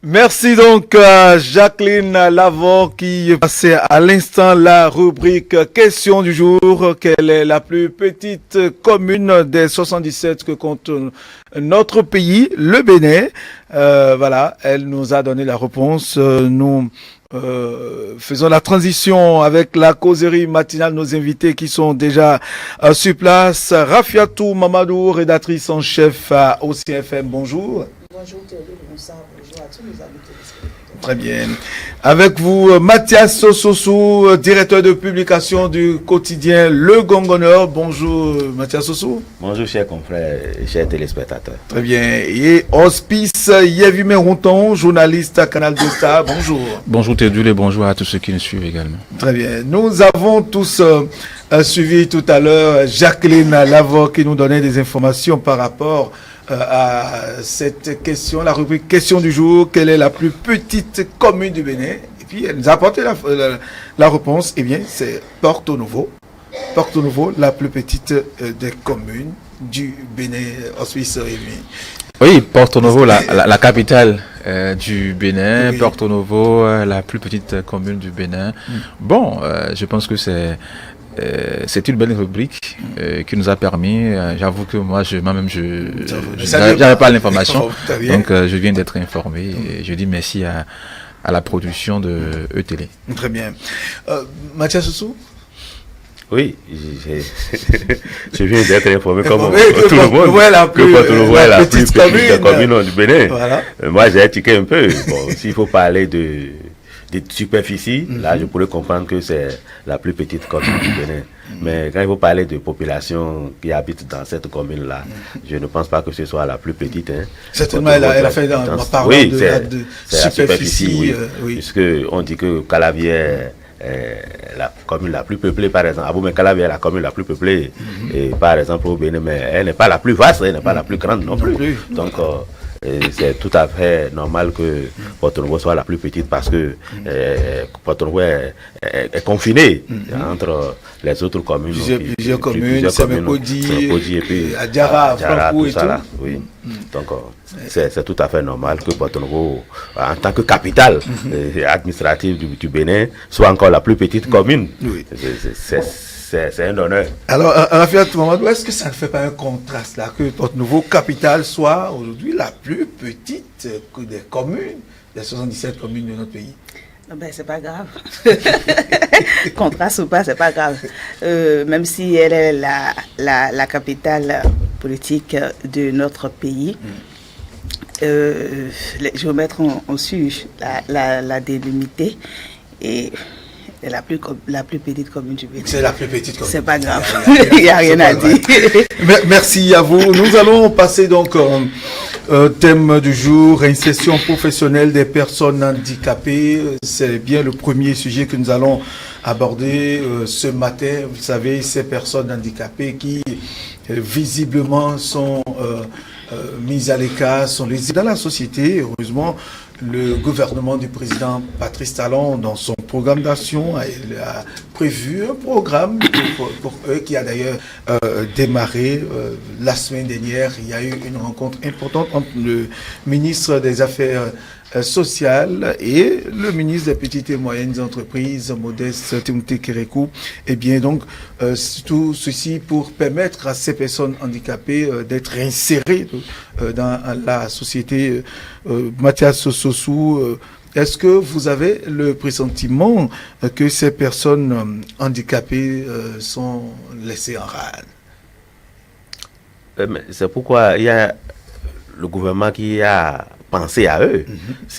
Merci donc à Jacqueline Lavant qui passait à l'instant la rubrique question du jour. Quelle est la plus petite commune des 77 que compte notre pays, le Bénin? Voilà, elle nous a donné la réponse. Nous faisons la transition avec la causerie matinale, nos invités qui sont déjà sur place. Rafiatou Mamadou, rédactrice en chef à OCFM, bonjour. Bonjour Théodore, bonjour à tous nos invités. Très bien. Avec vous, Mathias Sossou, directeur de publication du quotidien Le Gongoneur. Bonjour Mathias Sossou. Bonjour chers confrères et chers téléspectateurs. Très bien. Et Hospice Yevime Ronton, journaliste à Canal 2 Star. Bonjour. Bonjour Théodule et bonjour à tous ceux qui nous suivent également. Très bien. Nous avons tous suivi tout à l'heure Jacqueline Lavant qui nous donnait des informations par rapport à cette question, la rubrique question du jour. Quelle est la plus petite commune du Bénin? Et puis elle nous a apporté la réponse. Eh bien, c'est Porto Novo. Porto Novo, la plus petite des communes du Bénin. Hospice Rémi. Oui, Porto Novo, la capitale du Bénin. Oui. Porto Novo, la plus petite commune du Bénin. Bon, je pense que c'est une belle rubrique qui nous a permis, j'avoue que moi, moi-même, je n'avais pas l'information, donc je viens d'être informé et je dis merci à la production de E-Télé. Très bien. Mathias Sossou? Oui, je viens d'être informé comme tout le monde que Porto Novo est la plus petite commune commune du Bénin. Voilà. Moi, j'ai tiqué un peu. Bon, s'il faut parler de superficie, là, je pourrais comprendre que c'est la plus petite commune du Bénin. Mais quand il faut parler de population qui habite dans cette commune-là, je ne pense pas que ce soit la plus petite. Hein. Certainement, elle a fait dans oui, de superficie. Oui. Puisque on dit que Calavière est la commune la plus peuplée, par exemple. Aboumé Calavière est la commune la plus peuplée, et par exemple au Bénin, mais elle n'est pas la plus vaste, elle n'est pas la plus grande non plus. Donc, c'est tout à fait normal que Porto Novo soit la plus petite parce que Porto Novo est confiné entre les autres communes. Plusieurs communes, Semekodi, et puis Adjara, Franco et tout. Là, oui. Donc, c'est tout à fait normal que Porto Novo, en tant que capitale administrative du Bénin, soit encore la plus petite commune. Oui. C'est un honneur. Alors, Rafiatou Mamadou, est-ce que ça ne fait pas un contraste là, que Porto Novo, capitale, soit aujourd'hui la plus petite des communes, des 77 communes de notre pays? Ben, c'est pas grave. Contraste ou pas, c'est pas grave. Même si elle est la capitale politique de notre pays, les géomètres ont su la délimiter et la plus petite commune du Bénin. C'est la plus petite commune. C'est pas grave. Il n'y a rien à dire. Merci à vous. Nous allons passer donc au thème du jour, insertion professionnelle des personnes handicapées. C'est bien le premier sujet que nous allons aborder ce matin. Vous savez, ces personnes handicapées qui visiblement sont mises à l'écart, sont lésées dans la société. Heureusement, le gouvernement du président Patrice Talon, dans son programme d'action, a prévu un programme pour eux qui a d'ailleurs démarré la semaine dernière. Il y a eu une rencontre importante entre le ministre des Affaires sociales et le ministre des petites et moyennes entreprises, Modeste Timothée Kérékou. Et bien donc, tout ceci pour permettre à ces personnes handicapées d'être insérées dans la société. Mathias Sossou, est-ce que vous avez le pressentiment que ces personnes handicapées sont laissées en rade? C'est pourquoi il y a le gouvernement qui a pensé à eux.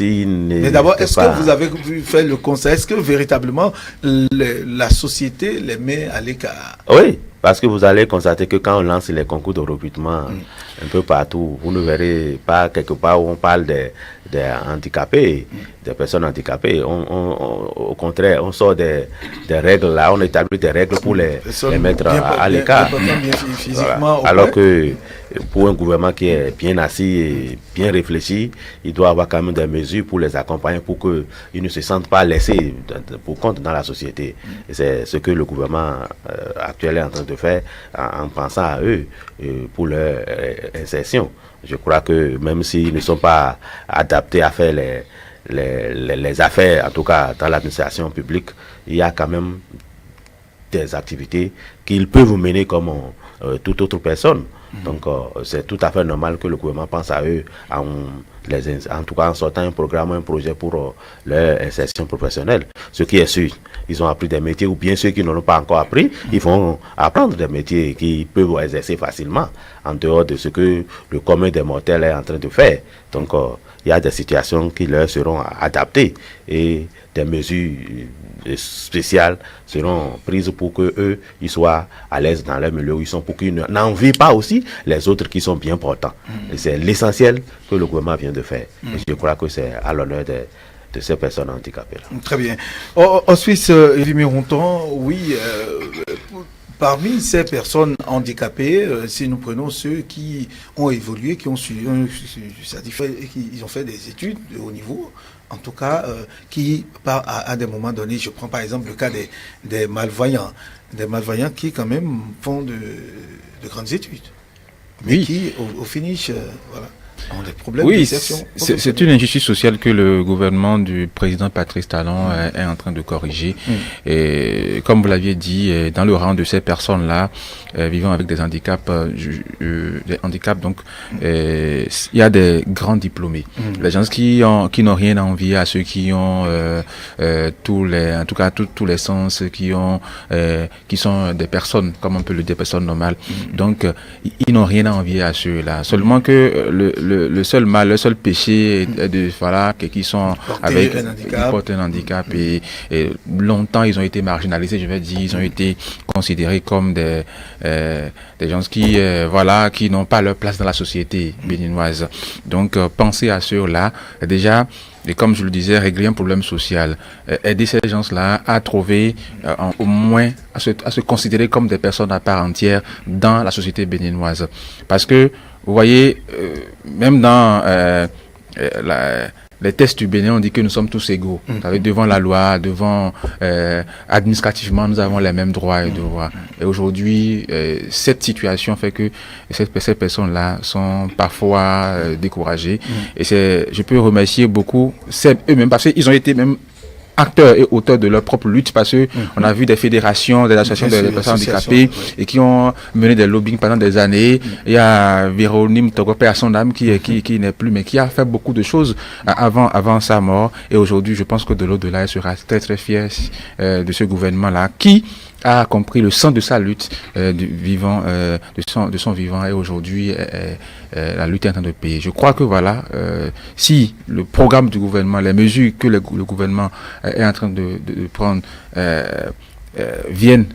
Mais d'abord, est-ce que vous avez fait le constat? Est-ce que véritablement la société les met à l'écart? Oui, parce que vous allez constater que quand on lance les concours de recrutement un peu partout, vous ne verrez pas quelque part où on parle des handicapés, des personnes handicapées. Au contraire, on sort des règles là, on établit des règles pour les mettre à l'écart. Voilà. Alors que pour un gouvernement qui est bien assis et bien réfléchi, il doit avoir quand même des mesures pour les accompagner, pour qu'ils ne se sentent pas laissés pour compte dans la société. Et c'est ce que le gouvernement actuel est en train de faire en pensant à eux pour leur insertion. Je crois que même s'ils ne sont pas adaptés à faire les affaires, en tout cas dans l'administration publique, il y a quand même des activités qu'ils peuvent mener comme toute autre personne. Donc c'est tout à fait normal que le gouvernement pense à eux en tout cas en sortant un programme, un projet pour leur insertion professionnelle. Ce qui est sûr, ils ont appris des métiers, ou bien ceux qui n'ont pas encore appris, ils vont apprendre des métiers qu'ils peuvent exercer facilement, en dehors de ce que le commun des mortels est en train de faire. Donc il y a des situations qui leur seront adaptées et des mesures spéciales seront prises pour que eux ils soient à l'aise dans leur milieu où ils sont, pour qu'ils n'envient pas aussi les autres qui sont bien portants. Et c'est l'essentiel que le gouvernement vient de faire. Et je crois que c'est à l'honneur de ces personnes handicapées. Très bien. En Suisse, Vimy Rontan, oui, parmi ces personnes handicapées, si nous prenons ceux qui ont évolué, qui ont suivi, ils ont fait des études de haut niveau, en tout cas, qui, à des moments donnés, je prends par exemple le cas des malvoyants qui quand même font de grandes études, mais qui, au finish, voilà, ont des problèmes d'insertion. C'est une injustice sociale que le gouvernement du président Patrice Talon est en train de corriger. Et comme vous l'aviez dit, dans le rang de ces personnes-là, vivant avec des handicaps, donc il y a des grands diplômés. Les gens qui n'ont rien à envier à ceux qui ont tous les sens, qui sont des personnes, comme on peut le dire, personnes normales. Donc ils n'ont rien à envier à ceux-là. Seulement que le seul mal, le seul péché est de qu'ils sont portent un handicap et longtemps ils ont été marginalisés, je vais dire, ils ont été considérés comme des gens qui n'ont pas leur place dans la société béninoise. Donc pensez à ceux-là déjà. Et comme je le disais, régler un problème social, aider ces gens-là à trouver, au moins, à se considérer comme des personnes à part entière dans la société béninoise. Parce que, vous voyez, même dans les tests du Bénin, on dit que nous sommes tous égaux. Devant la loi, administrativement, nous avons les mêmes droits et devoirs. Et aujourd'hui, cette situation fait que ces personnes-là sont parfois découragées. Et je peux remercier beaucoup eux-mêmes, parce qu'ils ont été même acteurs et auteurs de leur propre lutte, parce que on a vu des fédérations, des associations de personnes handicapées et qui ont mené des lobbying pendant des années. Il y a Véronique Togopé à son âme qui n'est plus, mais qui a fait beaucoup de choses avant sa mort. Et aujourd'hui, je pense que de l'au-delà, elle sera très très fière de ce gouvernement-là qui a compris le sens de sa lutte de son vivant, et aujourd'hui la lutte est en train de payer. Je crois que voilà, si le programme du gouvernement, les mesures que le gouvernement est en train de prendre viennent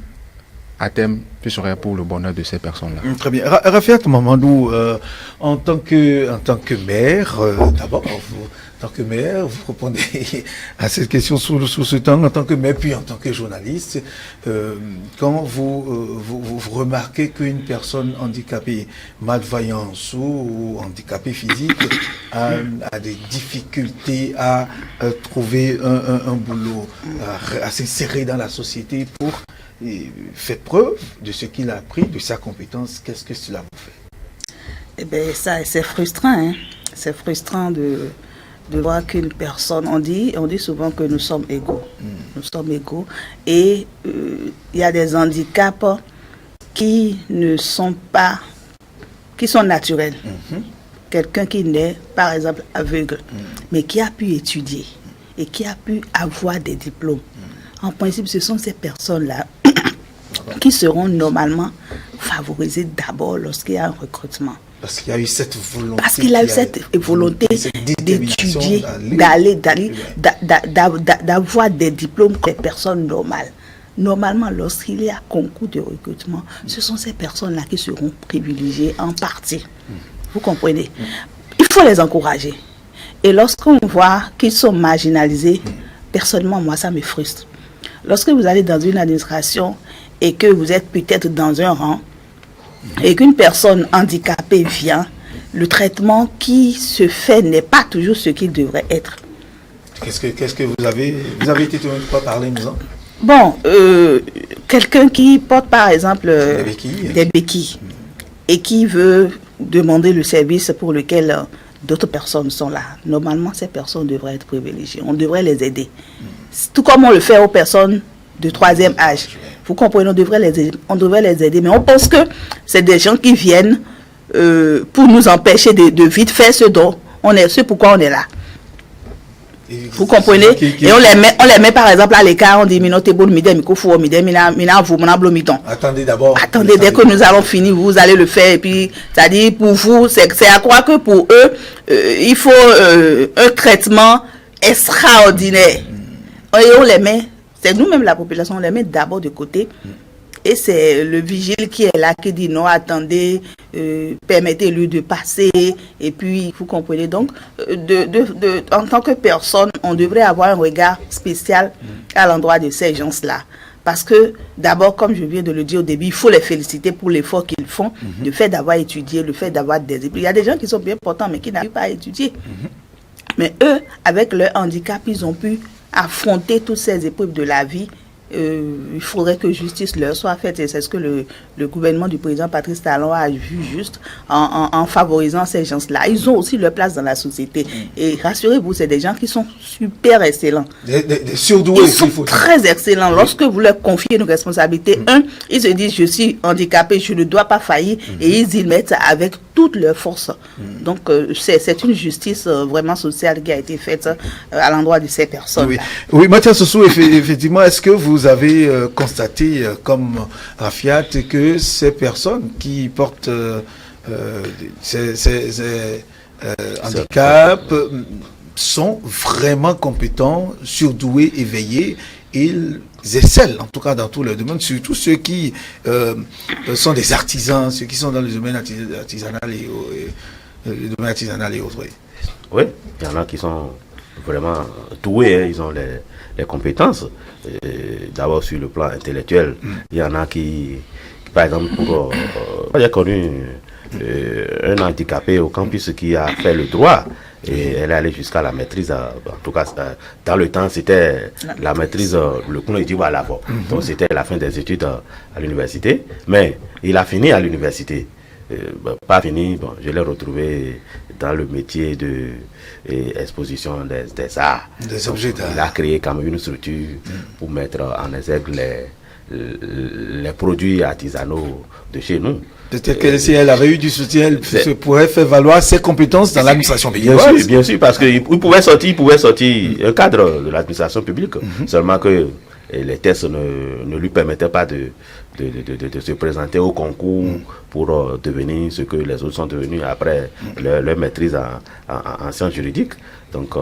à terme, ce serait pour le bonheur de ces personnes-là. Très bien. Rafiat Mamadou, en tant que maire, d'abord, en tant que maire, vous répondez à cette question sous ce temps, en tant que maire, puis en tant que journaliste, quand vous remarquez qu'une personne handicapée, malvoyance ou handicapée physique a des difficultés à trouver un boulot, à s'insérer dans la société pour faire preuve de ce qu'il a appris, de sa compétence, qu'est-ce que cela vous fait? Eh bien, ça, c'est frustrant, hein. C'est frustrant de voir qu'une personne, on dit souvent que nous sommes égaux. Nous sommes égaux. Et il y a des handicaps qui sont naturels. Quelqu'un qui naît, par exemple, aveugle, mais qui a pu étudier et qui a pu avoir des diplômes. En principe, ce sont ces personnes-là qui seront normalement favorisées d'abord lorsqu'il y a un recrutement. Parce qu'il y a eu cette volonté. Parce qu'il a eu cette volonté d'étudier, d'avoir des diplômes des personnes normales. Normalement, lorsqu'il y a concours de recrutement, ce sont ces personnes-là qui seront privilégiées en partie. Vous comprenez? Il faut les encourager. Et lorsqu'on voit qu'ils sont marginalisés, personnellement, moi, ça me frustre. Lorsque vous allez dans une administration et que vous êtes peut-être dans un rang, et qu'une personne handicapée vient, le traitement qui se fait n'est pas toujours ce qu'il devrait être. Qu'est-ce que vous avez été tout le monde parler, nous? Bon, quelqu'un qui porte par exemple des béquilles et qui veut demander le service pour lequel d'autres personnes sont là. Normalement, ces personnes devraient être privilégiées. On devrait les aider. Tout comme on le fait aux personnes de 3e âge. Vous comprenez, on devrait les aider. Mais on pense que c'est des gens qui viennent pour nous empêcher de vite faire ce pourquoi on est là. Vous comprenez? Et on les met par exemple à l'écart, on dit attendez d'abord. Attendez, dès que nous allons finir, vous allez le faire. Et puis, c'est-à-dire pour vous, c'est à croire que pour eux, il faut un traitement extraordinaire. Et on les met, c'est nous-mêmes la population, on les met d'abord de côté. Et c'est le vigile qui est là, qui dit non, attendez, permettez-lui de passer. Et puis, vous comprenez. Donc, en tant que personne, on devrait avoir un regard spécial à l'endroit de ces gens-là. Parce que, d'abord, comme je viens de le dire au début, il faut les féliciter pour l'effort qu'ils font, le fait d'avoir étudié, le fait d'avoir des épreuves. Il y a des gens qui sont bien portants, mais qui n'arrivent pas à étudier. Mais eux, avec leur handicap, ils ont pu affronter toutes ces épreuves de la vie. Il faudrait que justice leur soit faite, et c'est ce que le gouvernement du président Patrice Talon a vu juste en favorisant ces gens-là. Ils ont aussi leur place dans la société. Et rassurez-vous, c'est des gens qui sont super excellents. Des surdoués. Ils sont très excellents. Lorsque vous leur confiez une responsabilité, ils se disent, je suis handicapé, je ne dois pas faillir, et ils y mettent avec toute leur force. Donc, c'est une justice vraiment sociale qui a été faite à l'endroit de ces personnes. Oui, Mathias Sossou, effectivement, est-ce que vous avez constaté, comme Rafiat, que ces personnes qui portent ces handicaps sont vraiment compétents, surdoués, éveillés, et ils excellent, en tout cas dans tous les domaines, surtout ceux qui sont des artisans, ceux qui sont dans le domaine artisanal et autres. Oui, il y en a qui sont vraiment doués, hein, ils ont les compétences, d'abord sur le plan intellectuel. Il y en a qui par exemple, j'ai connu un handicapé au campus qui a fait le droit. Et elle est allée jusqu'à la maîtrise, en tout cas, dans le temps, c'était la maîtrise, le cours du voilà. Donc, c'était la fin des études à l'université. Mais il a fini à l'université. Pas fini, bon, je l'ai retrouvé dans le métier de exposition des arts. Des objets d'art. Il a créé quand même une structure pour mettre en exergue les produits artisanaux de chez nous. Peut-être que si elle avait eu du soutien, elle pourrait faire valoir ses compétences dans l'administration publique. Bien sûr, parce qu'il pouvait sortir un cadre de l'administration publique, seulement que les tests ne lui permettaient pas de se présenter au concours pour devenir ce que les autres sont devenus après leur maîtrise en sciences juridiques. Donc,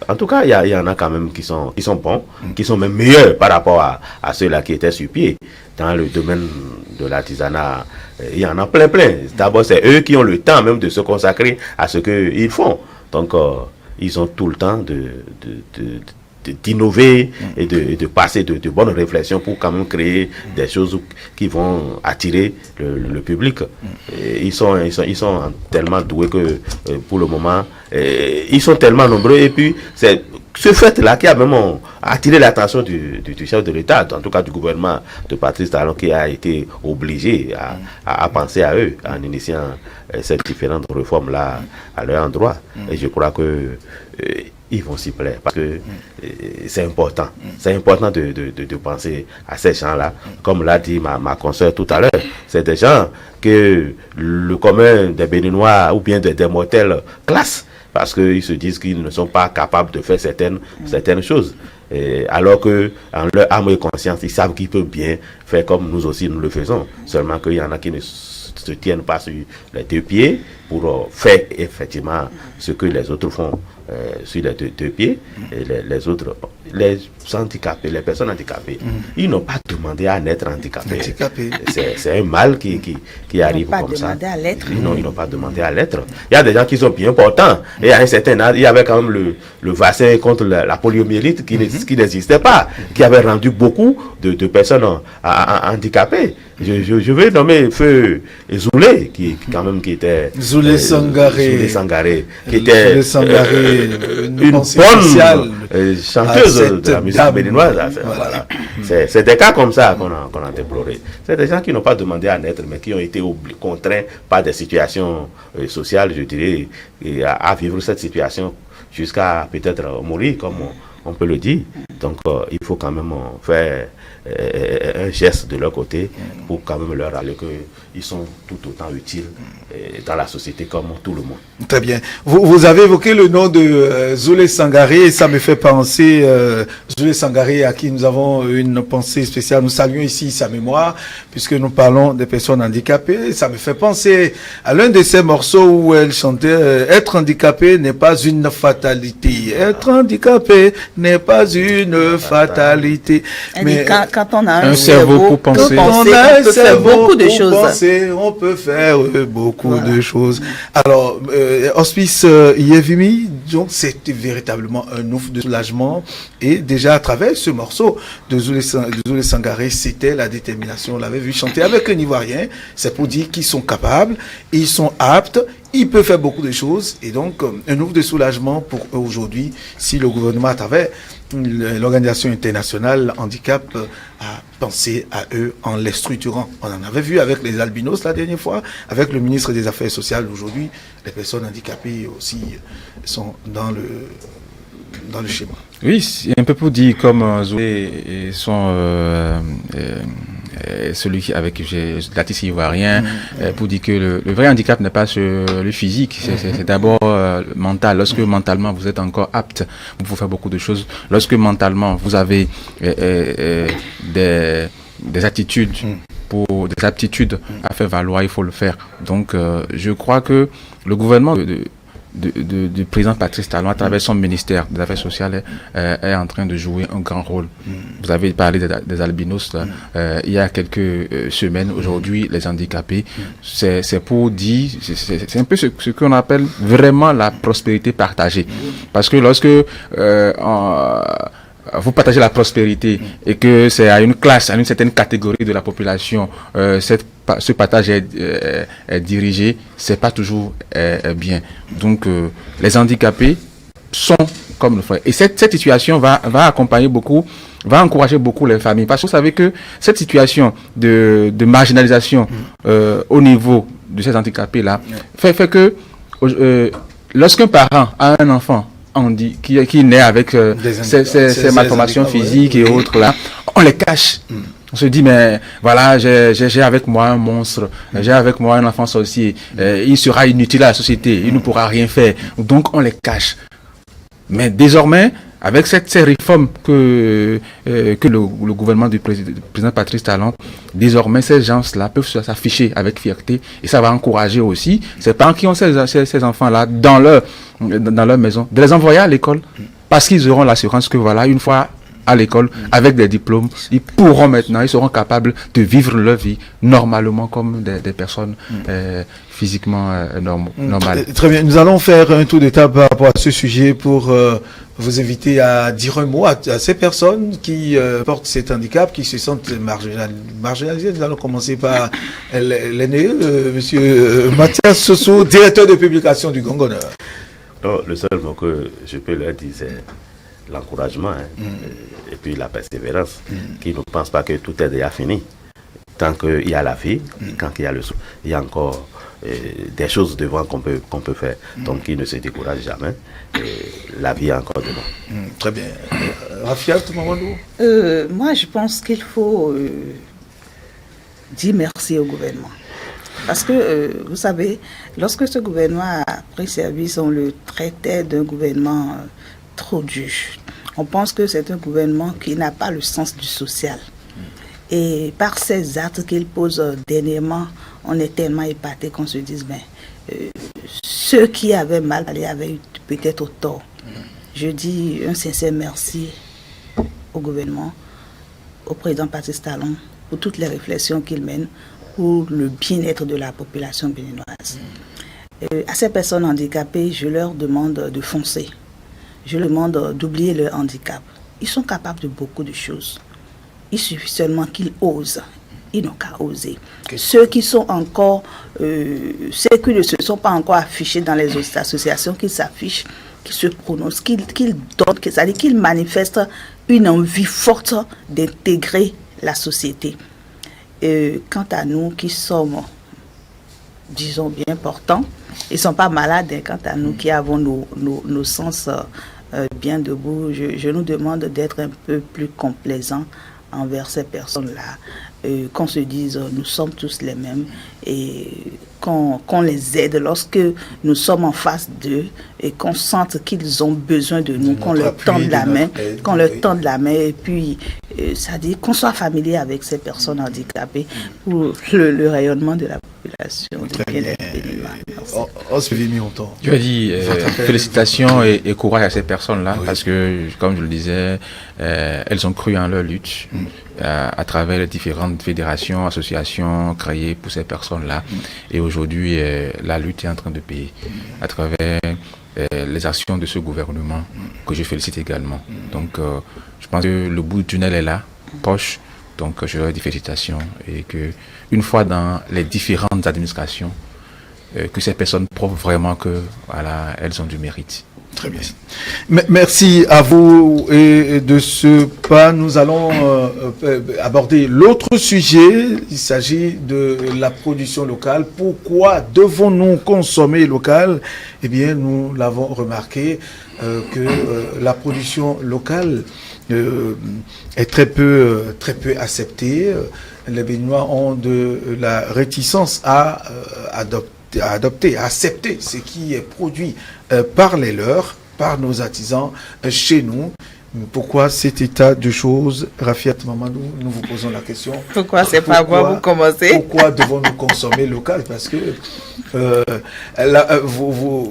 en tout cas, il y en a quand même qui sont bons, qui sont même meilleurs par rapport à ceux-là qui étaient sur pied. Dans le domaine de l'artisanat, il y en a plein. D'abord, c'est eux qui ont le temps même de se consacrer à ce qu'ils font. Donc, ils ont tout le temps d'innover et de passer de bonnes réflexions pour quand même créer des choses qui vont attirer le public. Et ils sont tellement doués que pour le moment, ils sont tellement nombreux. Et puis, c'est ce fait-là qui a même attiré l'attention du chef de l'État, en tout cas du gouvernement de Patrice Talon, qui a été obligé à penser à eux en initiant ces différentes réformes-là à leur endroit. Et je crois que ils vont s'y plaire parce que c'est important. C'est important de penser à ces gens-là. Comme l'a dit ma consoeur tout à l'heure, c'est des gens que le commun des Béninois ou bien des mortels classent parce qu'ils se disent qu'ils ne sont pas capables de faire certaines choses. Alors que en leur âme et conscience, ils savent qu'ils peuvent bien faire comme nous aussi nous le faisons. Seulement qu'il y en a qui ne se tiennent pas sur les deux pieds pour faire effectivement ce que les autres font. sur les deux pieds, et les autres, les handicapés, les personnes handicapées, ils n'ont pas demandé à naître handicapés. C'est un mal qui arrive comme ça. Ils n'ont pas demandé à l'être. Il y a des gens qui sont bien portants. Et à un certain âge, il y avait quand même le vaccin contre la poliomyélite qui n'existait pas, qui avait rendu beaucoup de personnes handicapées. Je vais nommer Feu Zoulé, qui était Zoulé Sangaré, qui était une bonne chanteuse de la musique béninoise. Voilà. C'est des cas comme ça qu'on a déploré. C'est des gens qui n'ont pas demandé à naître, mais qui ont été contraints par des situations sociales, je dirais, et à vivre cette situation jusqu'à peut-être mourir, comme on peut le dire. Donc il faut quand même faire un geste de leur côté pour quand même leur rappeler qu'ils sont tout autant utiles dans la société comme tout le monde. Très bien. Vous avez évoqué le nom de Zoulé Sangaré et ça me fait penser Zoulé Sangaré à qui nous avons une pensée spéciale. Nous saluons ici sa mémoire puisque nous parlons des personnes handicapées. Ça me fait penser à l'un de ces morceaux où elle chantait être handicapé n'est pas une fatalité. Être handicapé n'est pas une fatalité. Mais quand on a un cerveau pour penser, on peut faire beaucoup de choses. On peut faire beaucoup de choses. Alors, Hospice Yevimi, donc c'est véritablement un ouf de soulagement. Et déjà à travers ce morceau de Zoulé Sangaré, c'était la détermination. On l'avait vu chanter avec un Ivoirien. C'est pour dire qu'ils sont capables, ils sont aptes. Il peut faire beaucoup de choses et donc un ouf de soulagement pour eux aujourd'hui si le gouvernement à travers l'organisation internationale handicap a pensé à eux en les structurant. On en avait vu avec les albinos la dernière fois, avec le ministre des Affaires sociales aujourd'hui, les personnes handicapées aussi sont dans le schéma. Oui, c'est un peu pour dire comme Zoulé et celui avec qui j'ai l'artiste ivoirien, pour dire que le vrai handicap n'est pas sur le physique, c'est d'abord mental. Lorsque mentalement vous êtes encore apte, vous pouvez faire beaucoup de choses. Lorsque mentalement vous avez des attitudes des aptitudes à faire valoir, il faut le faire. Donc je crois que le gouvernement du président Patrice Talon, à travers son ministère des Affaires sociales, est en train de jouer un grand rôle. Vous avez parlé des albinos il y a quelques semaines. Aujourd'hui, les handicapés, c'est pour dire, c'est un peu ce qu'on appelle vraiment la prospérité partagée. Parce que lorsque vous partagez la prospérité et que c'est à une classe, à une certaine catégorie de la population, ce partage est dirigé, c'est pas toujours bien. Donc les handicapés sont comme le frère. Et cette situation va accompagner beaucoup, va encourager beaucoup les familles. Parce que vous savez que cette situation de marginalisation au niveau de ces handicapés-là fait que lorsqu'un parent a un enfant qui naît avec ces malformations physiques et autres là, on les cache. On se dit, mais voilà, j'ai avec moi un monstre, j'ai avec moi un enfant sorcier, il sera inutile à la société, il ne pourra rien faire. Donc on les cache. Mais désormais, avec ces réformes que le gouvernement du président Patrice Talon, désormais ces gens-là peuvent s'afficher avec fierté et ça va encourager aussi ces parents qui ont ces enfants-là dans leur maison, de les envoyer à l'école parce qu'ils auront l'assurance que voilà, une fois à l'école, avec des diplômes, ils seront capables de vivre leur vie normalement comme des personnes physiquement normales. Très bien, nous allons faire un tour d'étape par rapport à ce sujet pour vous inviter à dire un mot à ces personnes qui portent cet handicap, qui se sentent marginalisées. Nous allons commencer par l'aîné, monsieur Mathias Soso, directeur de publication du Gongoneur. Le seul mot que je peux leur dire, c'est l'encouragement et puis la persévérance, qui ne pense pas que tout est déjà fini. Tant qu'il y a la vie, quand il y a le souffle, il y a encore des choses devant qu'on peut faire. Donc il ne se décourage jamais. Et la vie est encore devant. Très bien. Rafia, tout Mamadou? Moi, je pense qu'il faut dire merci au gouvernement. Parce que, vous savez, lorsque ce gouvernement a pris service, on le traitait d'un gouvernement trop dur. On pense que c'est un gouvernement qui n'a pas le sens du social. Et par ces actes qu'il pose dernièrement, on est tellement épaté qu'on se dise, ceux qui avaient mal avaient eu peut-être au tort. Je dis un sincère merci au gouvernement, au président Patrice Talon, pour toutes les réflexions qu'il mène pour le bien-être de la population béninoise. À ces personnes handicapées, je leur demande de foncer. Je leur demande d'oublier leur handicap. Ils sont capables de beaucoup de choses. Il suffit seulement qu'ils osent. Ils n'ont qu'à oser. Ceux qui sont encore, ceux qui ne se sont pas encore affichés dans les autres associations, qu'ils s'affichent, qu'ils se prononcent, qu'ils donnent, c'est-à-dire qu'ils manifestent une envie forte d'intégrer la société. Quant à nous qui sommes, disons, bien portants, ils ne sont pas malades, hein, quant à nous qui avons nos sens bien debout, je nous demande d'être un peu plus complaisants envers ces personnes-là, qu'on se dise nous sommes tous les mêmes et qu'on les aide lorsque nous sommes en face d'eux et qu'on sente qu'ils ont besoin de nous, qu'on leur tende la main, et puis ça dit qu'on soit familier avec ces personnes handicapées pour le rayonnement de la population. Je vais dire félicitations et courage à ces personnes-là parce que, comme je le disais, elles ont cru en leur lutte à travers les différentes fédérations, associations créées pour ces personnes-là. Et aujourd'hui, la lutte est en train de payer à travers les actions de ce gouvernement que je félicite également. Donc, je pense que le bout du tunnel est là, proche. Donc, je leur dis félicitations et que une fois dans les différentes administrations, que ces personnes prouvent vraiment que voilà, elles ont du mérite. Très bien. Merci à vous. Et de ce pas, nous allons aborder l'autre sujet. Il s'agit de la production locale. Pourquoi devons-nous consommer local? Eh bien, nous l'avons remarqué que la production locale est très peu acceptée. Les Béninois ont de la réticence à adopter, à accepter ce qui est produit par les leurs, par nos artisans chez nous. Pourquoi cet état de choses, Rafiat Mamadou, nous vous posons la question. Pourquoi c'est pas moi vous commencez? Pourquoi devons-nous consommer local? Parce que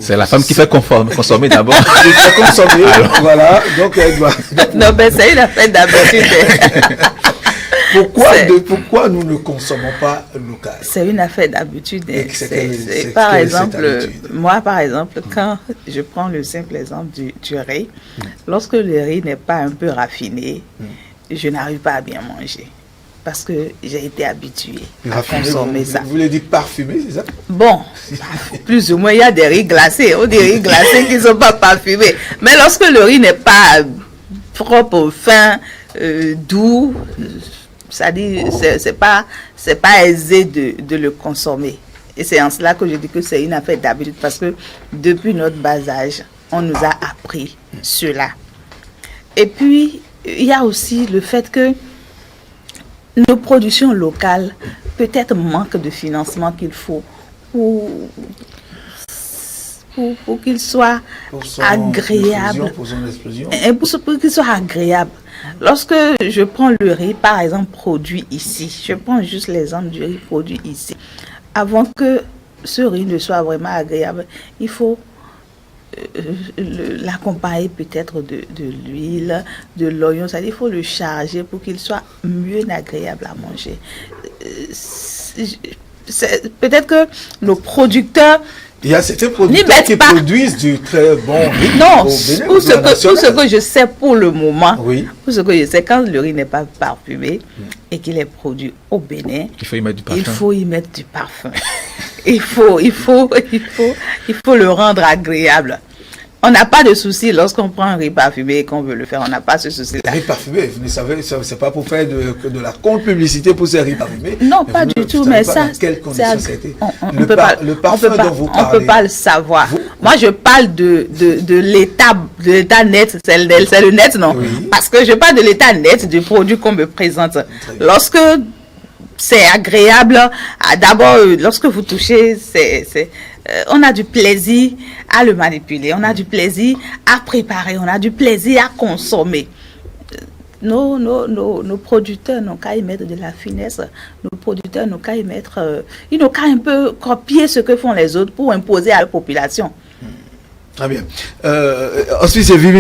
c'est la femme qui fait consommer d'abord. Elle fait consommer, voilà. Donc elle doit. Non, mais c'est une affaire d'habitude. Pourquoi nous ne consommons pas local? C'est une affaire d'habitude. Par exemple, moi, quand je prends le simple exemple du riz, lorsque le riz n'est pas un peu raffiné, je n'arrive pas à bien manger. Parce que j'ai été habituée à consommer ça. Vous voulez dire parfumé, c'est ça? Bon, plus ou moins, il y a des riz glacés. Ou des riz glacés qui ne sont pas parfumés. Mais lorsque le riz n'est pas propre, fin, doux, ça dit, c'est pas aisé de le consommer. Et c'est en cela que je dis que c'est une affaire d'habitude, parce que depuis notre bas âge, on nous a appris cela. Et puis, il y a aussi le fait que nos productions locales peut-être manquent de financement qu'il faut pour qu'il soit agréable. Pour qu'il soit agréable. Lorsque je prends le riz, par exemple, produit ici, je prends juste l'exemple du riz produit ici. Avant que ce riz ne soit vraiment agréable, il faut l'accompagner peut-être de l'huile, de l'oignon, c'est-à-dire il faut le charger pour qu'il soit mieux agréable à manger. Peut-être que nos producteurs... Il y a certains producteurs qui produisent du très bon riz. Non, pour ce que je sais pour le moment, oui. Pour ce que je sais, quand le riz n'est pas parfumé et qu'il est produit au Bénin, il faut y mettre du parfum. Il faut y mettre du parfum. il faut le rendre agréable. On n'a pas de souci lorsqu'on prend un riz parfumé et qu'on veut le faire. On n'a pas ce souci-là. Le riz parfumé, vous savez, c'est pas pour faire de la contre-publicité pour ces riz parfumés. Non, pas du tout, mais ça, on peut pas le savoir. Moi, je parle de l'état net, c'est le net, non? Oui. Parce que je parle de l'état net du produit qu'on me présente. Lorsque c'est agréable, d'abord, lorsque vous touchez, on a du plaisir à le manipuler, on a du plaisir à préparer, on a du plaisir à consommer. Nos producteurs n'ont qu'à y mettre de la finesse, nos producteurs n'ont qu'à y mettre, ils n'ont qu'à un peu copier ce que font les autres pour imposer à la population. Très bien. Ensuite, j'ai vu,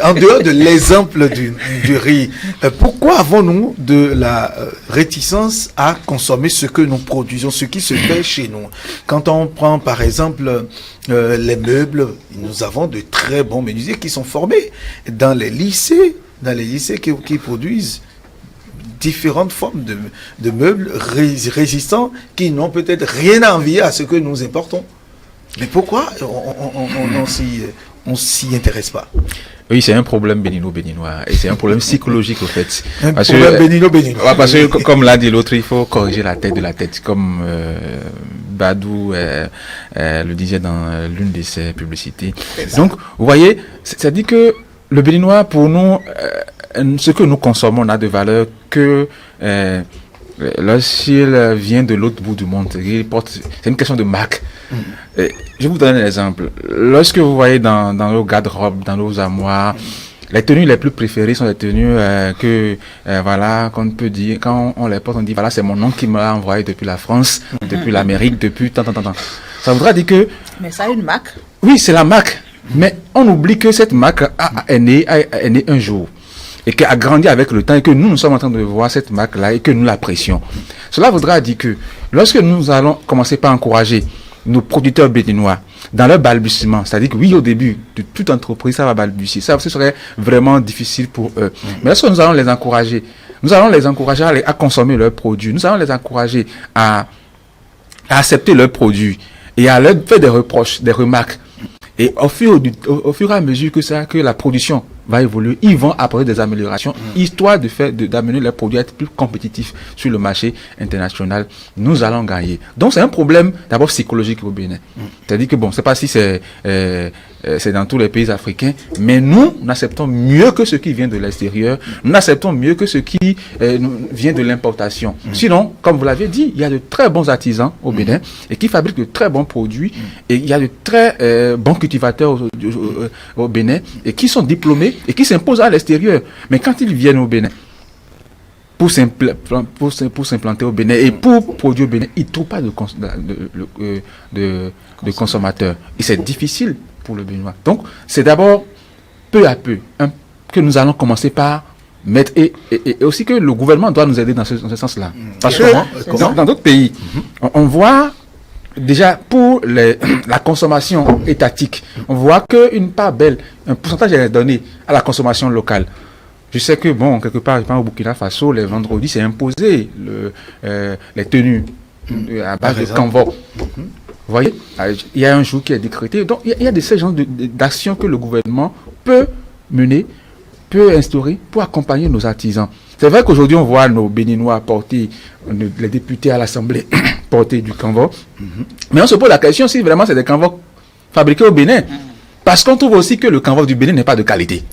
en dehors de l'exemple du riz, pourquoi avons-nous de la réticence à consommer ce que nous produisons, ce qui se fait chez nous? Quand on prend, par exemple, les meubles, nous avons de très bons menuisiers qui sont formés dans les lycées qui produisent différentes formes de meubles résistants qui n'ont peut-être rien à envier à ce que nous importons. Mais pourquoi on s'y intéresse pas? Oui, c'est un problème béninois et c'est un problème psychologique au fait. Parce que comme l'a dit l'autre, il faut corriger la tête de la tête, comme Badou le disait dans l'une de ses publicités. Donc, vous voyez, ça dit que le béninois, pour nous, ce que nous consommons n'a de valeur que lorsqu'il vient de l'autre bout du monde. C'est une question de marque. Je vous donne un exemple. Lorsque vous voyez dans nos garde-robes, dans nos armoires, les tenues les plus préférées sont les tenues voilà, qu'on peut dire, quand on les porte, on dit voilà, c'est mon oncle qui me l'a envoyé depuis la France, depuis l'Amérique, depuis tant. Ça voudra dire que... Mais ça a une marque. Oui, c'est la marque. Mais on oublie que cette marque est née un jour et qui a grandi avec le temps et que nous sommes en train de voir cette marque-là et que nous l'apprécions. Cela voudra dire que lorsque nous allons commencer par encourager nos producteurs béninois dans leur balbutiement, c'est-à-dire que oui, au début de toute entreprise, ça va balbutier. Ça, ce serait vraiment difficile pour eux. Mais lorsque nous allons les encourager à consommer leurs produits, nous allons les encourager à accepter leurs produits et à leur faire des reproches, des remarques. Et au fur et à mesure que la production va évoluer, ils vont apporter des améliorations, histoire d'amener leurs produits à être plus compétitifs sur le marché international. Nous allons gagner. Donc c'est un problème d'abord psychologique au Bénin. C'est-à-dire que bon, c'est pas si c'est dans tous les pays africains, mais nous acceptons mieux que ce qui vient de l'extérieur, nous acceptons mieux que ce qui vient de l'importation. Sinon, comme vous l'avez dit, il y a de très bons artisans au Bénin et qui fabriquent de très bons produits et il y a de très bons cultivateurs au Bénin et qui sont diplômés et qui s'imposent à l'extérieur. Mais quand ils viennent au Bénin pour s'implanter au Bénin et pour produire au Bénin, ils ne trouvent pas de consommateurs. Et c'est difficile pour le Béninois. Donc, c'est d'abord peu à peu que nous allons commencer par mettre, et aussi que le gouvernement doit nous aider dans ce sens-là. Parce que dans d'autres pays, on voit déjà pour la consommation étatique, on voit qu'une part belle, un pourcentage est donné à la consommation locale. Je sais que, bon, quelque part, au Burkina Faso, les vendredis, c'est imposé les tenues à base de canvas. Vous voyez, il y a un jour qui est décrété. Donc, il y a de ces genres d'actions que le gouvernement peut mener, peut instaurer pour accompagner nos artisans. C'est vrai qu'aujourd'hui, on voit nos Béninois porter, les députés à l'Assemblée porter du canvas. Mais on se pose la question si vraiment c'est des canvas fabriqués au Bénin. Parce qu'on trouve aussi que le canvas du Bénin n'est pas de qualité.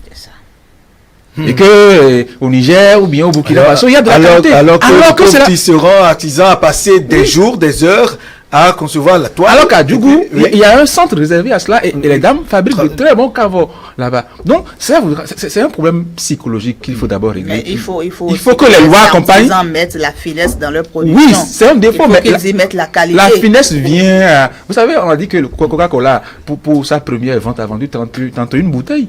Et que au Niger ou bien au Burkina Faso, il y a de la qualité. Alors que les tisserands artisans a passé des jours, des heures à concevoir la toile. Alors qu'à Djougou, il y a un centre réservé à cela et les dames fabriquent de très bons canvas là-bas. Donc, c'est un problème psychologique qu'il faut d'abord régler. Mais il faut que les lois accompagnent. Les artisans mettent la finesse dans leur production. Oui, c'est un défaut. Il faut qu'ils y mettent la qualité. La finesse vient... Vous savez, on a dit que le Coca-Cola, pour sa première vente, a vendu 31 bouteilles.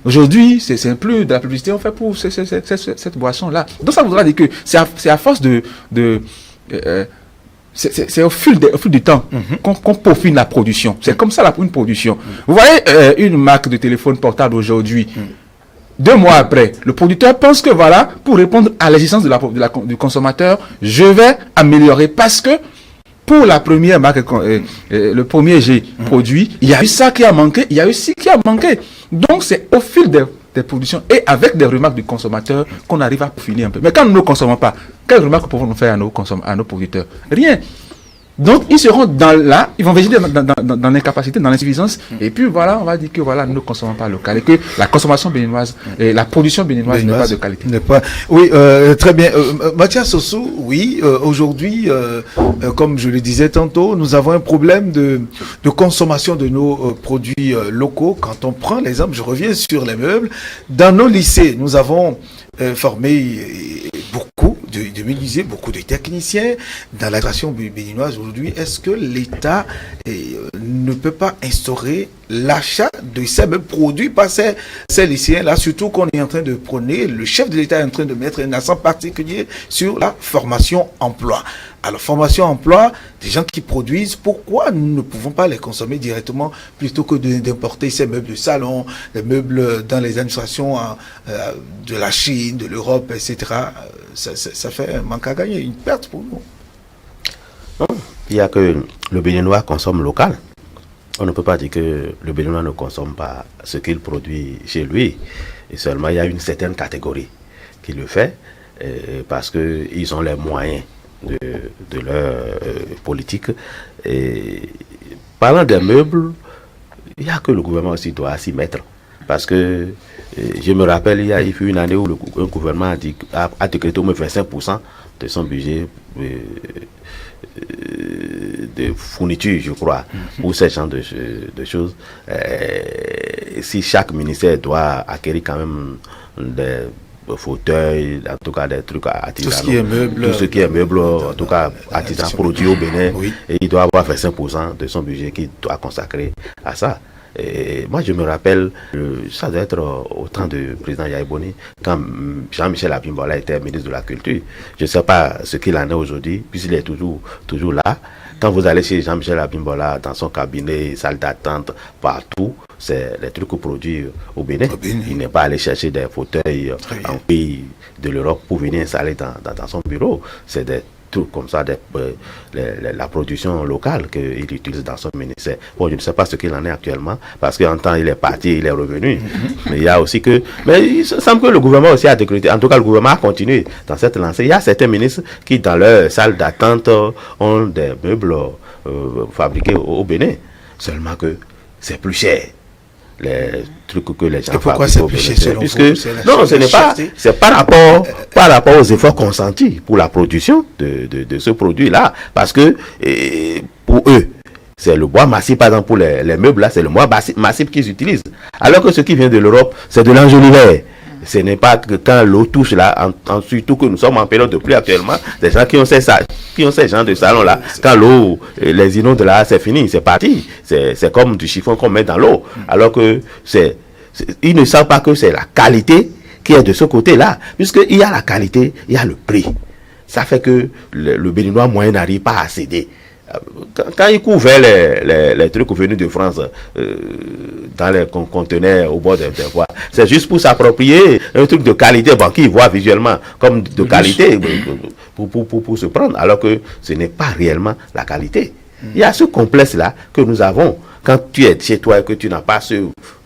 Aujourd'hui, c'est plus de la publicité on fait pour cette boisson-là. Donc, ça voudra dire que c'est à force c'est au fil du temps qu'on peaufine la production. C'est comme ça une production. Vous voyez une marque de téléphone portable aujourd'hui, 2 mois après, le producteur pense que voilà, pour répondre à l'exigence du consommateur, je vais améliorer parce que pour la première marque, le premier G produit, il y a eu ça qui a manqué, il y a eu ci qui a manqué. Donc c'est au fil des productions et avec des remarques du consommateur qu'on arrive à peaufiner un peu. Mais quand nous ne consommons pas, quelles remarques pouvons-nous faire à nos producteurs? Rien. Donc ils seront ils vont végéter dans l'incapacité, dans l'insuffisance, et puis voilà, on va dire que voilà, nous ne consommons pas local et que la consommation béninoise et la production béninoise n'est pas de qualité. Oui, très bien. Mathias Sossou, oui, aujourd'hui, comme je le disais tantôt, nous avons un problème de consommation de nos produits locaux. Quand on prend l'exemple, je reviens sur les meubles, dans nos lycées, nous avons formé beaucoup de mobiliser beaucoup de techniciens dans l'agression béninoise aujourd'hui. Est-ce que l'État ne peut pas instaurer l'achat de ces mêmes produits par ces lycéens-là, surtout qu'on est en train de prôner, le chef de l'État est en train de mettre un accent particulier sur la formation-emploi. Alors, formation-emploi, des gens qui produisent, pourquoi nous ne pouvons pas les consommer directement plutôt que d'importer ces meubles de salon, les meubles dans les administrations de la Chine, de l'Europe, etc. Ça fait un manque à gagner, une perte pour nous. Non, il y a que le Béninois consomme local. On ne peut pas dire que le Béninois ne consomme pas ce qu'il produit chez lui. Et seulement, il y a une certaine catégorie qui le fait parce qu'ils ont les moyens de leur politique. Et parlant des meubles, il y a que le gouvernement aussi doit s'y mettre. Parce que je me rappelle, il fut une année où un gouvernement a décrété au moins 25% de son budget de fourniture, je crois, pour ce genre de choses. Si chaque ministère doit acquérir quand même des fauteuils, en tout cas des trucs artisanaux, tout ce qui est meuble, en tout cas artisanal produit au Bénin, oui. Et il doit avoir 25% de son budget qu'il doit consacrer à ça. Et moi, je me rappelle, ça doit être au temps du président Yahya Boni, quand Jean-Michel Abimbola était ministre de la Culture. Je ne sais pas ce qu'il en est aujourd'hui, puisqu'il est toujours là. Quand vous allez chez Jean-Michel Abimbola, dans son cabinet, salle d'attente, partout, c'est les trucs produits au Bénin. Il n'est pas allé chercher des fauteuils en pays de l'Europe pour venir installer dans son bureau. C'est des trucs comme ça, la production locale qu'il utilise dans son ministère. Bon, je ne sais pas ce qu'il en est actuellement, parce qu'en temps, il est parti, il est revenu. Mais il y a aussi que... Mais il semble que le gouvernement aussi a décrété, en tout cas, le gouvernement a continué dans cette lancée. Il y a certains ministres qui, dans leur salle d'attente, ont des meubles fabriqués au Bénin. Seulement que c'est plus cher. Les trucs que les gens et pourquoi c'est plus cher selon vous? Non, ce n'est pas, c'est par rapport aux efforts consentis pour la production de ce produit-là, parce que pour eux, c'est le bois massif, par exemple pour les meubles là, c'est le bois massif qu'ils utilisent, alors que ce qui vient de l'Europe, c'est de l'enjoliver. Ce n'est pas que quand l'eau touche là, surtout que nous sommes en période de pluie actuellement, des gens qui ont ces gens de salon là, quand l'eau les inonde là, c'est fini, c'est parti. C'est comme du chiffon qu'on met dans l'eau. Alors que ils ne savent pas que c'est la qualité qui est de ce côté-là. Puisqu'il y a la qualité, il y a le prix. Ça fait que le Béninois moyen n'arrive pas à céder. Quand ils couvaient les trucs venus de France dans les conteneurs au bord des voies, c'est juste pour s'approprier un truc de qualité, bon, qu'ils voient visuellement comme de qualité pour se prendre, alors que ce n'est pas réellement la qualité. Il y a ce complexe-là que nous avons quand tu es chez toi et que tu n'as pas ce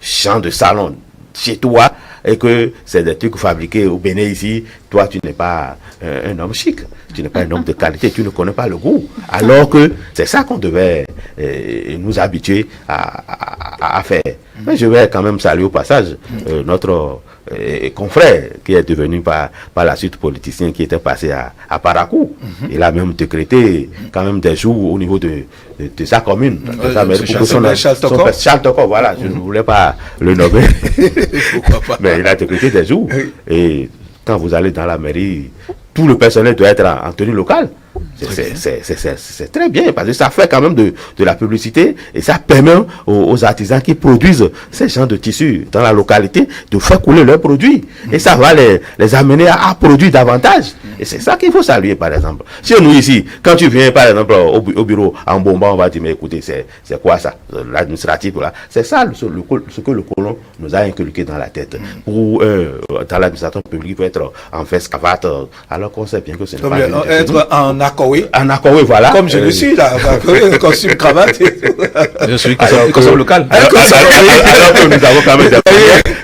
champ de salon chez toi et que c'est des trucs fabriqués au Bénin ici, toi tu n'es pas un homme chic, tu n'es pas un homme de qualité, tu ne connais pas le goût. Alors que c'est ça qu'on devait nous habituer à faire. Mais je vais quand même saluer au passage notre confrère qui est devenu par la suite politicien, qui était passé à Parakou. Il a même décrété quand même des jours au niveau de sa commune. Charles Tokov, voilà, je ne voulais pas le nommer. Pourquoi pas? Mais il a décrété des jours. Et quand vous allez dans la mairie, tout le personnel doit être en tenue locale. C'est très bien, parce que ça fait quand même de la publicité et ça permet aux artisans qui produisent ces genres de tissus dans la localité de faire couler leurs produits. Et ça va les amener à produire davantage. Et c'est ça qu'il faut saluer, par exemple. Si nous ici, quand tu viens par exemple au bureau en bombant, on va dire, mais écoutez, c'est quoi ça? L'administratif, là. C'est ça ce que le colon nous a inculqué dans la tête. Pour dans l'administration publique, pour être en fait cravate, alors qu'on sait bien que ce n'est pas être en accord. En accord, voilà. Comme je le suis là, costume, cravate. Je suis consomme local. Alors que nous avons quand même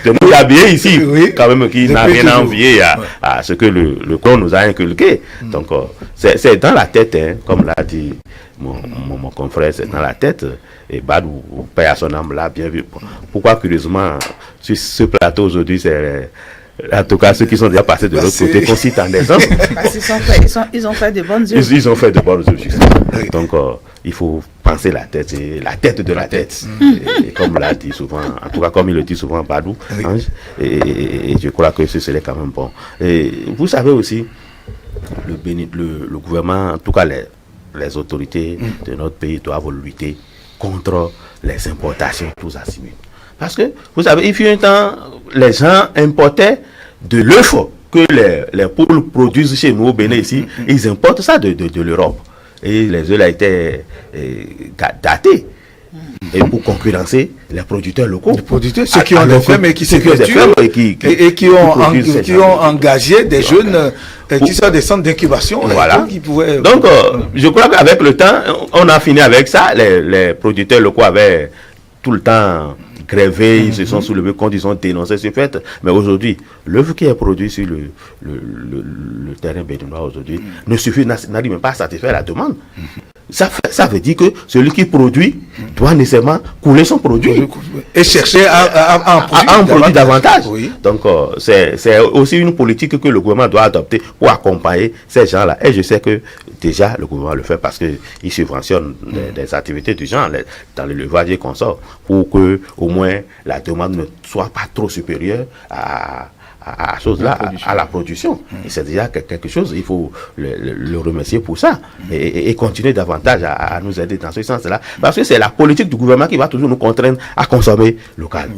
des mouilles habillés ici, oui, quand même, qui n'a rien à envier à ce que le corps nous a inculqué. Donc, c'est dans la tête, hein, comme l'a dit mon confrère, c'est dans la tête. Et Badou, paix à son âme là, bien vu. Pourquoi, curieusement, sur ce plateau aujourd'hui, c'est... En tout cas, ceux qui sont déjà passés de l'autre côté, qu'on cite en exemple. Ils ont fait de bonnes œuvres. Ils ont fait de bonnes œuvres. Donc, il faut penser la tête, c'est la tête de la tête. Et comme l'a dit souvent, en tout cas, comme il le dit souvent, Badou, Ange, et je crois que ce serait quand même bon. Et vous savez aussi, le gouvernement, en tout cas les autorités de notre pays doivent lutter contre les importations tous azimuts. Parce que, vous savez, il fut un temps, les gens importaient de l'œuf que les poules produisent chez nous au Bénin ici, ils importent ça de l'Europe. Et les œufs là étaient datés. Et pour concurrencer les producteurs locaux. Les producteurs, ceux qui ont des fermes et qui ont engagé des jeunes qui sont des centres d'incubation. Voilà. Donc, je crois qu'avec le temps, on a fini avec ça. Les producteurs locaux avaient tout le temps grévé, ils se sont soulevés quand ils ont dénoncé ce fait. Mais aujourd'hui, l'œuvre qui est produite sur le terrain béninois aujourd'hui n'arrive même pas à satisfaire la demande. Ça veut dire que celui qui produit doit nécessairement couler son produit et chercher à en produire davantage. Oui. Donc, c'est aussi une politique que le gouvernement doit adopter pour accompagner ces gens-là. Et je sais que déjà le gouvernement le fait parce qu'il subventionne des activités du genre dans l'élevage et consorts pour que au moins la demande ne soit pas trop supérieure à la production. Et c'est déjà quelque chose, il faut le remercier pour ça et continuer davantage à nous aider dans ce sens-là. Parce que c'est la politique du gouvernement qui va toujours nous contraindre à consommer local.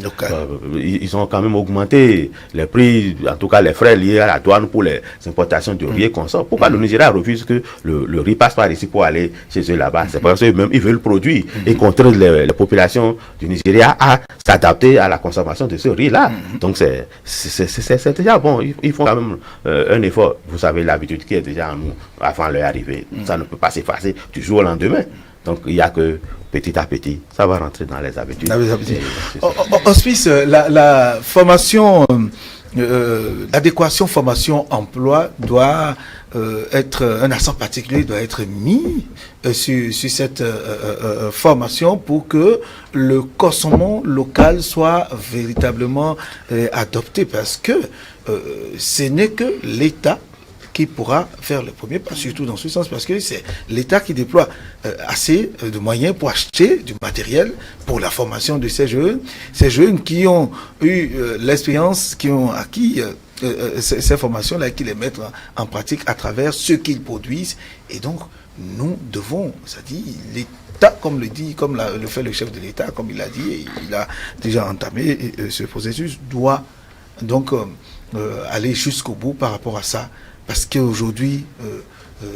Ils ont quand même augmenté les prix, en tout cas les frais liés à la douane pour les importations de riz et consorts. Pourquoi le Nigeria refuse que le riz passe par ici pour aller chez eux là-bas? C'est parce qu'eux-mêmes, ils veulent produire et contraindre les populations du Nigeria à s'adapter à la consommation de ce riz-là. Donc c'est déjà bon, ils font quand même un effort. Vous savez, l'habitude qui est déjà en nous avant leur arrivée, ça ne peut pas s'effacer du jour au lendemain. Donc il n'y a que petit à petit, ça va rentrer dans les habitudes. Hospice, la formation, l'adéquation formation-emploi doit être, un accent particulier doit être mis sur cette formation pour que le consommation local soit véritablement adopté, parce que ce n'est que l'État qui pourra faire le premier pas, surtout dans ce sens, parce que c'est l'État qui déploie assez de moyens pour acheter du matériel pour la formation de ces jeunes qui ont eu l'expérience, qui ont acquis ces formations-là, et qui les mettent en pratique à travers ce qu'ils produisent. Et donc, nous devons, c'est-à-dire l'État, comme le fait le chef de l'État, comme il l'a dit, et il a déjà entamé ce processus, doit donc aller jusqu'au bout par rapport à ça. Parce qu'aujourd'hui,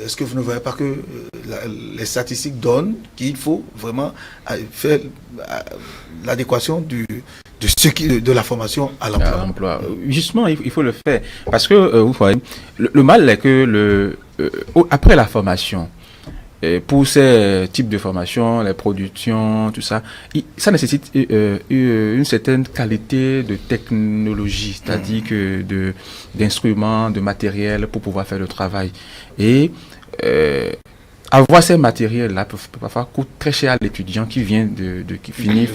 est-ce que vous ne voyez pas que les statistiques donnent qu'il faut vraiment faire l'adéquation de la formation à l'emploi? Justement, il faut le faire. Parce que, vous voyez, le mal est que après la formation, pour ces types de formation, les productions, tout ça, ça nécessite une certaine qualité de technologie, c'est-à-dire que d'instruments, de matériel pour pouvoir faire le travail. Et avoir ces matériels-là parfois coûte très cher à l'étudiant qui vient qui finit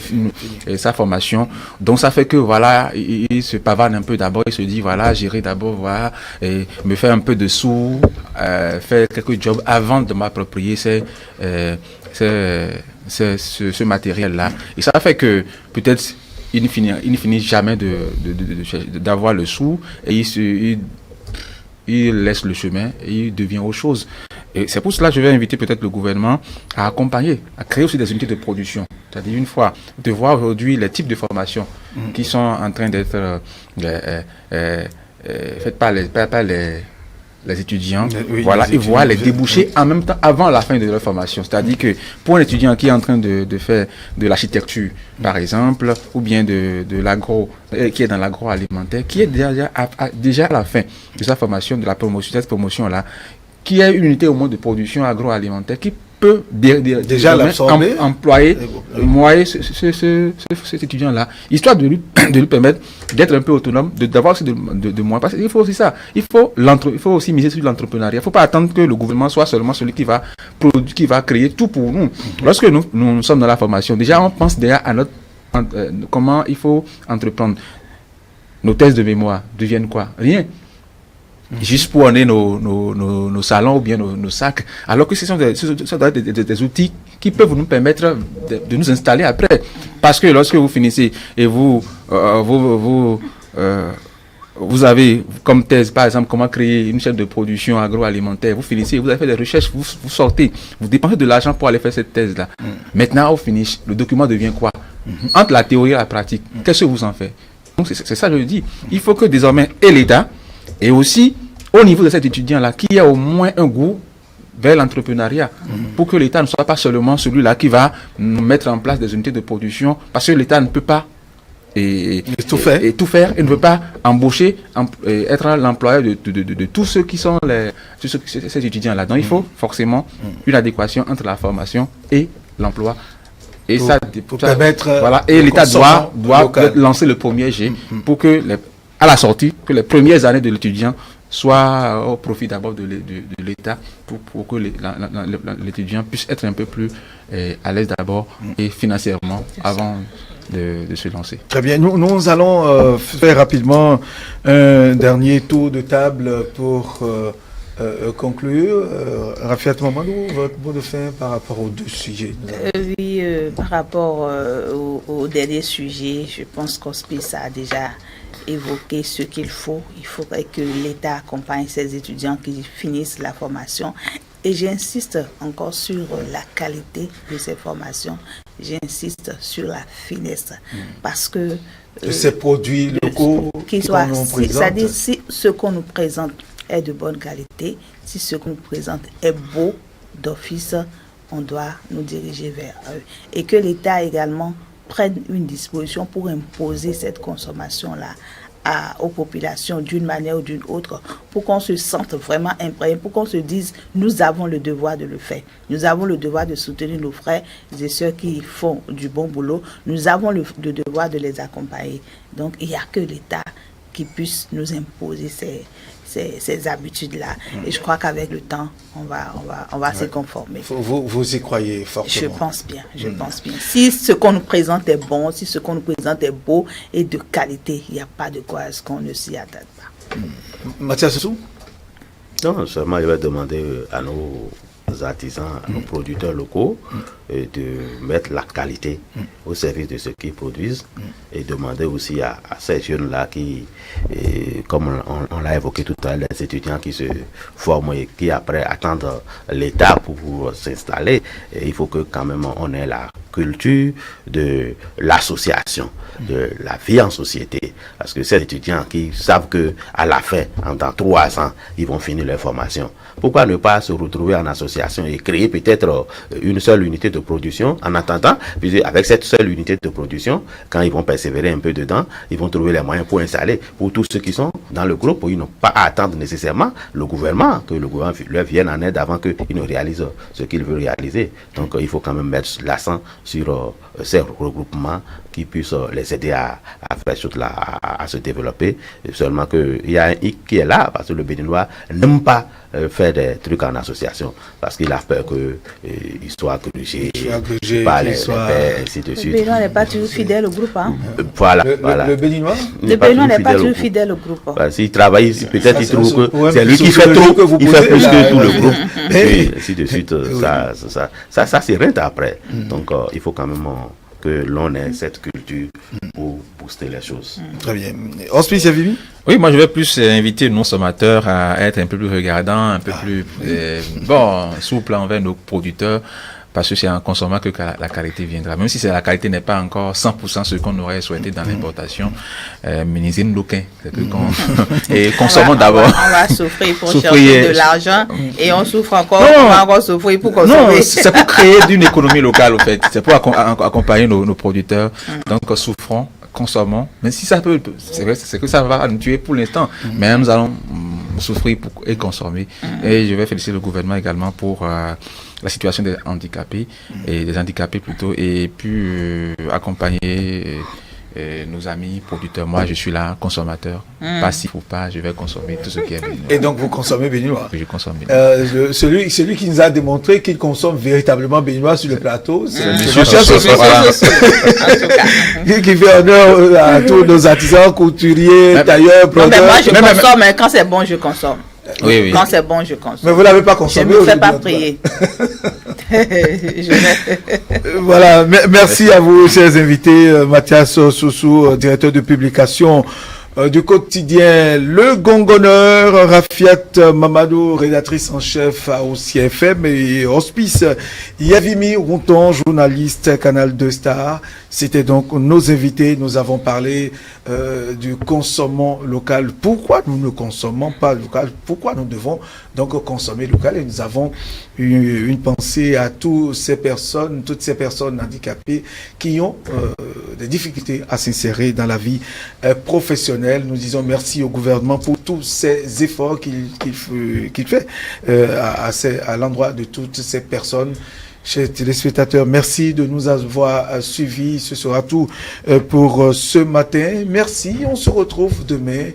sa formation. Donc ça fait que voilà, il se pavane un peu d'abord, il se dit voilà, j'irai d'abord voir et me faire un peu de sous, faire quelques jobs avant de m'approprier ce matériel-là. Et ça fait que peut-être il ne finit jamais d'avoir le sou et il laisse le chemin et il devient autre chose. Et c'est pour cela que je vais inviter peut-être le gouvernement à accompagner, à créer aussi des unités de production. C'est-à-dire une fois, de voir aujourd'hui les types de formations qui sont en train d'être faites par les étudiants, et voir les débouchés en même temps avant la fin de leur formation. C'est-à-dire que pour un étudiant qui est en train de faire de l'architecture, par exemple, ou bien de l'agro, qui est dans l'agroalimentaire, qui est déjà à la fin de sa formation, de cette promotion-là, qui a une unité au moins de production agroalimentaire, qui peut déjà employer cet étudiant-là, histoire de lui permettre d'être un peu autonome, d'avoir aussi de moins. Parce qu'il faut aussi ça. Il faut aussi miser sur l'entrepreneuriat. Il ne faut pas attendre que le gouvernement soit seulement celui qui va créer tout pour nous. Lorsque nous sommes dans la formation, déjà on pense déjà à comment il faut entreprendre. Nos thèses de mémoire deviennent quoi? Rien. Juste pour emmener nos salons ou bien nos sacs, alors que ce sont des outils qui peuvent nous permettre de nous installer après. Parce que lorsque vous finissez et vous vous avez comme thèse, par exemple, comment créer une chaîne de production agroalimentaire. Vous finissez, vous avez fait des recherches, vous sortez, vous dépensez de l'argent pour aller faire cette thèse-là. Maintenant, au finish, le document devient quoi? Entre la théorie et la pratique, qu'est-ce que vous en faites? Donc, c'est ça que je dis. Il faut que désormais, et l'État, et aussi, au niveau de cet étudiant-là, qu'il y ait au moins un goût vers l'entrepreneuriat, pour que l'État ne soit pas seulement celui-là qui va mettre en place des unités de production, parce que l'État ne peut pas tout faire et ne veut pas embaucher, être l'employeur de tous ceux qui sont ces étudiants-là. Donc il faut forcément une adéquation entre la formation et l'emploi. Et pour permettre et l'État doit lancer le premier jet pour que à la sortie, que les premières années de l'étudiant soient au profit d'abord de l'État pour que l'étudiant puisse être un peu plus à l'aise d'abord et financièrement avant de se lancer. Très bien. Nous allons faire rapidement un dernier tour de table pour conclure. Rafiat Mamadou, votre mot de fin par rapport aux deux sujets. Oui, par rapport au dernier sujet, je pense qu'Hospice a déjà évoqué ce qu'il faut. Il faudrait que l'État accompagne ses étudiants qui finissent la formation. Et j'insiste encore sur la qualité de ces formations. J'insiste sur la finesse. Parce que ces produits locaux c'est-à-dire si ce qu'on nous présente est de bonne qualité, si ce qu'on nous présente est beau d'office, on doit nous diriger vers eux. Et que l'État également prenne une disposition pour imposer cette consommation-là aux populations d'une manière ou d'une autre, pour qu'on se sente vraiment imprégné, pour qu'on se dise nous avons le devoir de le faire. Nous avons le devoir de soutenir nos frères et sœurs qui font du bon boulot. Nous avons le devoir de les accompagner. Donc il n'y a que l'État qui puisse nous imposer ces habitudes-là. Et je crois qu'avec le temps, on va s'y conformer. Vous y croyez fortement? Je pense bien. Si ce qu'on nous présente est bon, si ce qu'on nous présente est beau et de qualité, il n'y a pas de quoi est-ce qu'on ne s'y attende pas. Mathias Soussou? Non, seulement je vais demander à nos artisans, à nos producteurs locaux de mettre la qualité au service de ce qu'ils produisent et demander aussi à ces jeunes-là qui, comme on l'a évoqué tout à l'heure, les étudiants qui se forment et qui après attendent l'État pour s'installer, il faut que quand même on ait la culture de l'association, de la vie en société, parce que ces étudiants qui savent que à la fin, dans 3 ans, ils vont finir leur formation. Pourquoi ne pas se retrouver en association et créer peut-être une seule unité de production en attendant, puis avec cette seule unité de production, quand ils vont persévérer un peu dedans, ils vont trouver les moyens pour installer pour tous ceux qui sont dans le groupe, où ils n'ont pas à attendre nécessairement le gouvernement, que le gouvernement leur vienne en aide avant qu'ils ne réalisent ce qu'ils veulent réaliser. Donc il faut quand même mettre l'accent sur ces regroupements qui puissent les aider à faire chose là, à se développer. Seulement qu'il y a un hic qui est là, parce que le Béninois n'aime pas faire des trucs en association, parce qu'il a peur qu'il soit grugé par les pairs, ainsi de suite. Le Béninois n'est pas toujours fidèle au groupe. Hein? Voilà. Le Béninois? Le Béninois n'est pas toujours fidèle au groupe. S'il travaille, peut-être il trouve que c'est lui qui fait trop, il fait plus que tout le groupe. Et ainsi de suite. Ça c'est rien après. Donc il faut quand même que l'on ait cette culture pour booster les choses. Très bien. Hospice Vivi? Oui, moi je vais plus inviter nos consommateurs à être un peu plus regardants, un peu plus souple envers nos producteurs, parce que c'est en consommant que la qualité viendra. Même si la qualité n'est pas encore 100% ce qu'on aurait souhaité dans l'importation, minisine loquin, c'est que et consommons d'abord. On va souffrir pour chercher de l'argent et on souffre encore, on va encore souffrir pour consommer. Non, c'est pour créer d'une économie locale au fait, c'est pour accompagner nos producteurs. Donc souffrons, consommons, mais si ça peut, c'est que ça va nous tuer pour l'instant, mais nous allons souffrir et consommer. Et je vais féliciter le gouvernement également pour la situation des handicapés, et des handicapés plutôt, et puis accompagner nos amis producteurs. Moi, je suis là, consommateur. Passif ou pas, je vais consommer tout ce qui est béninois. Et donc, vous consommez béninois? Je consomme béninois. Celui qui nous a démontré qu'il consomme véritablement béninois sur le plateau, c'est Mathias Soussou. Qui fait honneur à tous nos artisans, couturiers, tailleurs, brodeurs. Non, mais moi, je consomme. Quand c'est bon, je consomme. Oui. Quand c'est bon, je consomme. Mais vous l'avez pas consommé? Je ne me fais pas prier. Voilà, merci à vous, chers invités. Mathias Soussou, directeur de publication du quotidien Le Gongonneur, Rafiat Mamadou, rédactrice en chef au CFM et Hospice, Yavimi Routon, journaliste Canal 2 Star. C'était donc nos invités. Nous avons parlé du consommant local. Pourquoi nous ne consommons pas local? Pourquoi nous devons donc consommer local? Et nous avons une pensée à toutes ces personnes handicapées qui ont des difficultés à s'insérer dans la vie professionnelle. Nous disons merci au gouvernement pour tous ces efforts qu'il fait à l'endroit de toutes ces personnes. Chers téléspectateurs, merci de nous avoir suivis. Ce sera tout pour ce matin. Merci. On se retrouve demain.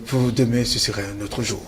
Pour demain, ce sera un autre jour.